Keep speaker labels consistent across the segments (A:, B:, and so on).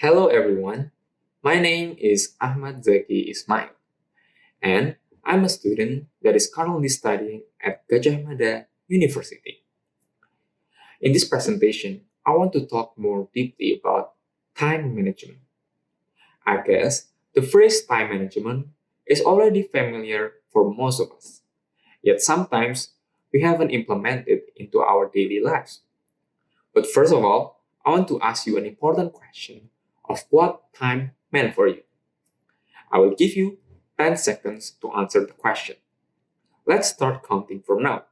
A: Hello everyone, my name is Ahmad Zaky Ismail and I'm a student that is currently studying at Gajah Mada University. In this presentation, I want to talk more deeply about time management. I guess the phrase time management is already familiar for most of us, yet sometimes we haven't implemented it into our daily lives. But first of all, I want to ask you an important question of what time meant for you. I will give you 10 seconds to answer the question. Let's start counting from now.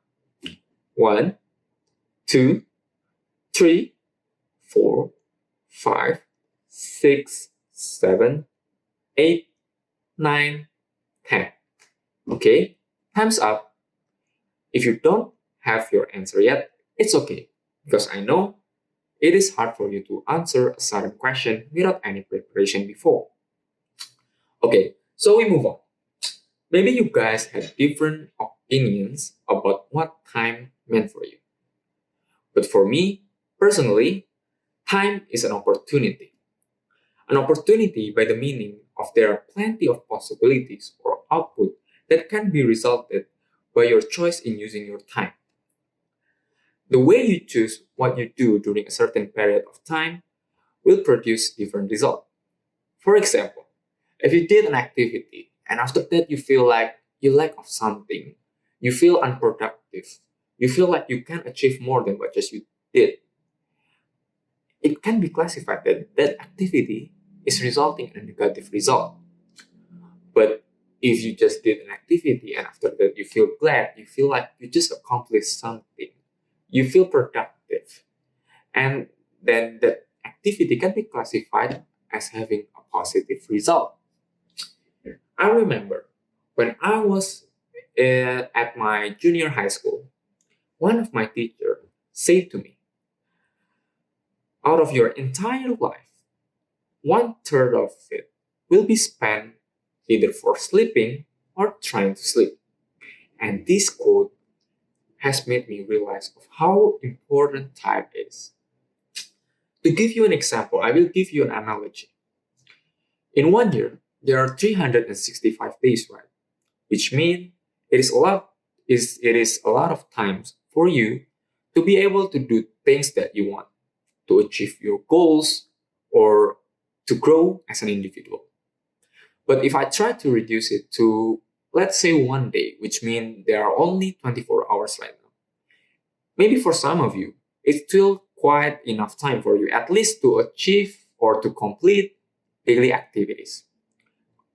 A: 1, 2, 3, 4, 5, 6, 7, 8, 9, 10. Okay, time's up. If you don't have your answer yet, it's okay, because I know it is hard for you to answer a certain question without any preparation before. Okay, so we move on. Maybe you guys had different opinions about what time meant for you. But for me, personally, time is an opportunity. An opportunity by the meaning of there are plenty of possibilities or output that can be resulted by your choice in using your time. The way you choose what you do during a certain period of time will produce different results. For example, if you did an activity and after that you feel like you lack of something, you feel unproductive, you feel like you can achieve more than what just you did, it can be classified that that activity is resulting in a negative result. But if you just did an activity and after that you feel glad, you feel like you just accomplished something, you feel productive, and then that activity can be classified as having a positive result. I remember when I was at my junior high school, one of my teachers said to me, out of your entire life, 1/3 of it will be spent either for sleeping or trying to sleep. And this quote has made me realize of how important time is. To give you an example, I will give you an analogy. In 1 year, there are 365 days, right? Which means it is a lot of times for you to be able to do things that you want, to achieve your goals, or to grow as an individual. But if I try to reduce it to, let's say, 1 day, which means there are only 24 hours right now, maybe for some of you, it's still quite enough time for you at least to achieve or to complete daily activities.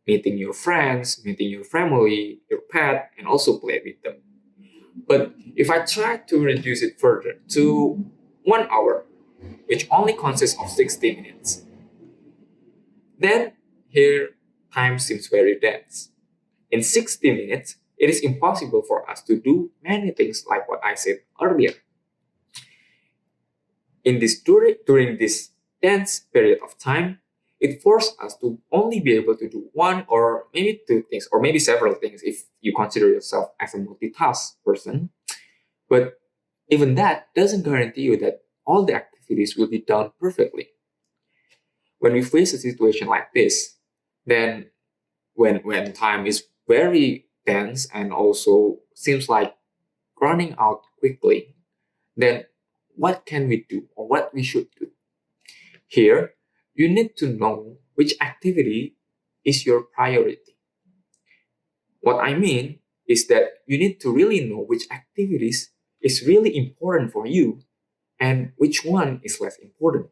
A: Meeting your friends, meeting your family, your pet, and also play with them. But if I try to reduce it further to 1 hour, which only consists of 60 minutes, then here time seems very dense. In 60 minutes, it is impossible for us to do many things like what I said earlier. During this dense period of time, it forced us to only be able to do one or maybe two things, or maybe several things if you consider yourself as a multitask person. But even that doesn't guarantee you that all the activities will be done perfectly. When we face a situation like this, then when time is very tense and also seems like running out quickly, then what can we do or what we should do? Here, you need to know which activity is your priority. What I mean is that you need to really know which activities is really important for you and which one is less important.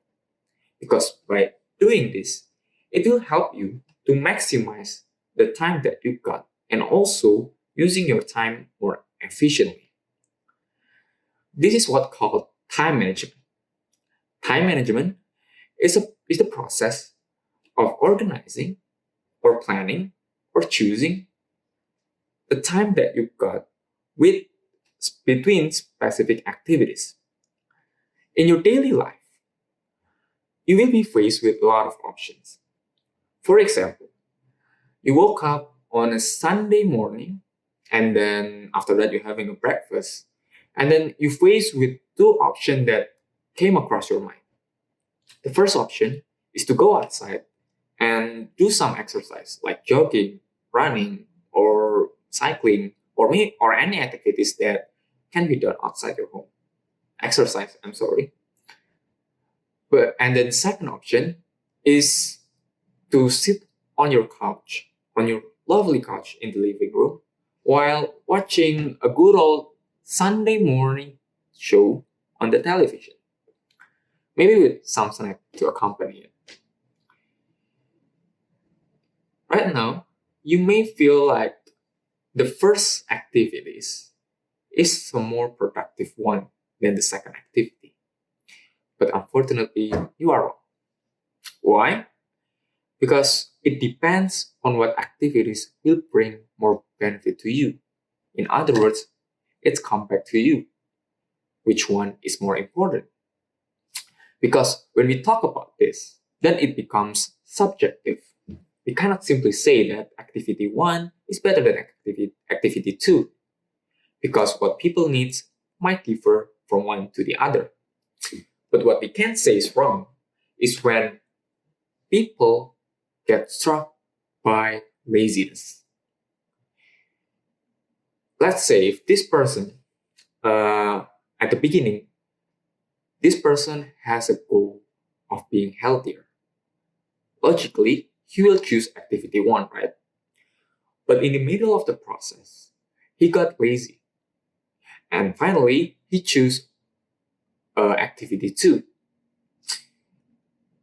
A: Because by doing this, it will help you to maximize the time that you've got and also using your time more efficiently. This is what called time management. Time management is the process of organizing or planning or choosing the time that you've got with between specific activities. In your daily life, you will be faced with a lot of options. For example, you woke up on a Sunday morning and then after that you're having a breakfast and then you faced with two options that came across your mind. The first option is to go outside and do some exercise like jogging, running, or cycling, or any activities that can be done outside your home. Exercise, I'm sorry. But and then second option is to sit on your couch, on your lovely couch in the living room, while watching a good old Sunday morning show on the television, maybe with some snack to accompany it. Right now, you may feel like the first activities is a more productive one than the second activity. But unfortunately, you are wrong. Why? Because it depends on what activities will bring more benefit to you. In other words, it's come back to you. Which one is more important? Because when we talk about this, then it becomes subjective. We cannot simply say that activity 1 is better than activity 2, because what people need might differ from one to the other. But what we can say is wrong is when people get struck by laziness. Let's say if this person, at the beginning, this person has a goal of being healthier. Logically, he will choose activity 1, right? But in the middle of the process, he got lazy. And finally, he chose activity 2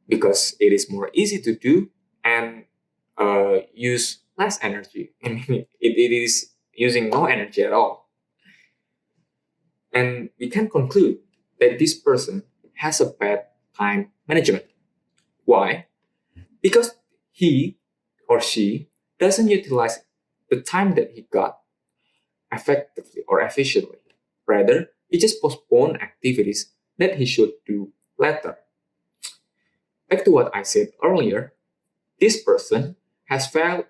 A: because it is more easy to do and use less energy. I mean, it is using no energy at all. And we can conclude that this person has a bad time management. Why? Because he or she doesn't utilize the time that he got effectively or efficiently. Rather, he just postponed activities that he should do later. Back to what I said earlier, this person has failed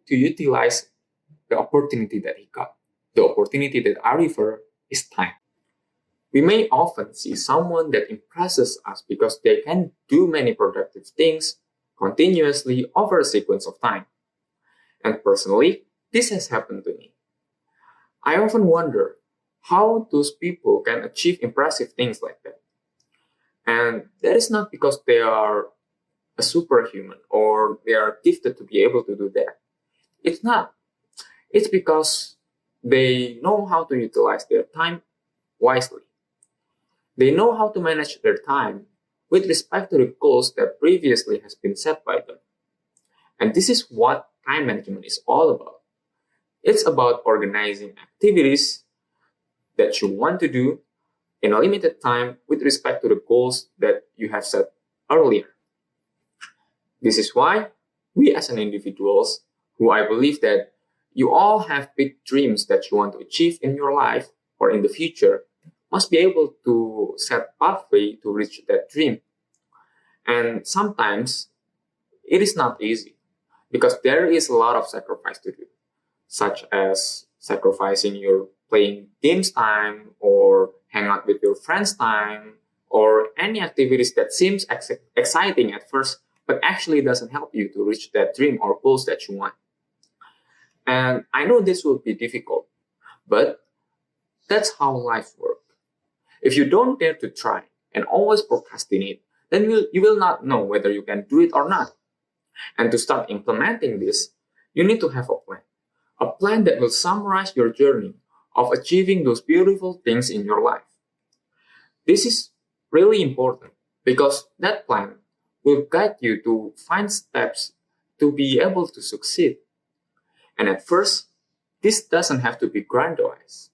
A: to utilize the opportunity that he got. The opportunity that I refer is time. We may often see someone that impresses us because they can do many productive things continuously over a sequence of time. And personally, this has happened to me. I often wonder how those people can achieve impressive things like that. And that is not because they are a superhuman or they are gifted to be able to do that. It's not. It's because they know how to utilize their time wisely. They know how to manage their time with respect to the goals that previously has been set by them. And this is what time management is all about. It's about organizing activities that you want to do in a limited time with respect to the goals that you have set earlier. This is why we as an individuals, who I believe that you all have big dreams that you want to achieve in your life or in the future, must be able to set pathway to reach that dream. And sometimes it is not easy because there is a lot of sacrifice to do, such as sacrificing your playing games time or hang out with your friends time or any activities that seems exciting at first but actually doesn't help you to reach that dream or goals that you want. And I know this will be difficult, but that's how life works. If you don't dare to try and always procrastinate, then you will not know whether you can do it or not. And to start implementing this, you need to have a plan that will summarize your journey of achieving those beautiful things in your life. This is really important because that plan will guide you to find steps to be able to succeed. And at first, this doesn't have to be grandiose.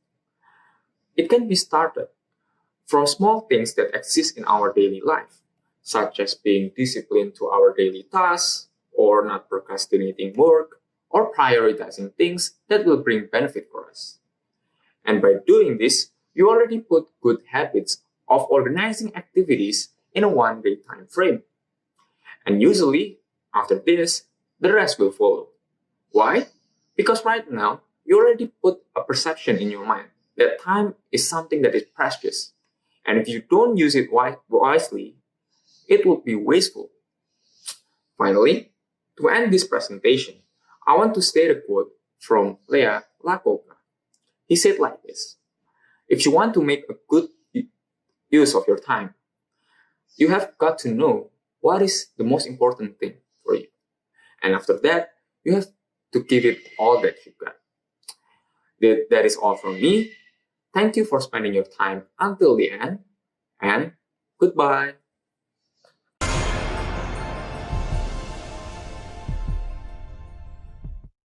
A: It can be started from small things that exist in our daily life, such as being disciplined to our daily tasks, or not procrastinating work, or prioritizing things that will bring benefit for us. And by doing this, you already put good habits of organizing activities in a one-day time frame. And usually, after this, the rest will follow. Why? Because right now, you already put a perception in your mind that time is something that is precious. And if you don't use it wisely, it will be wasteful. Finally, to end this presentation, I want to state a quote from Lea Lacoca. He said like this: if you want to make a good use of your time, you have got to know what is the most important thing for you. And after that, you have to give it all that you've got. That is all from me. Thank you for spending your time until the end, and goodbye.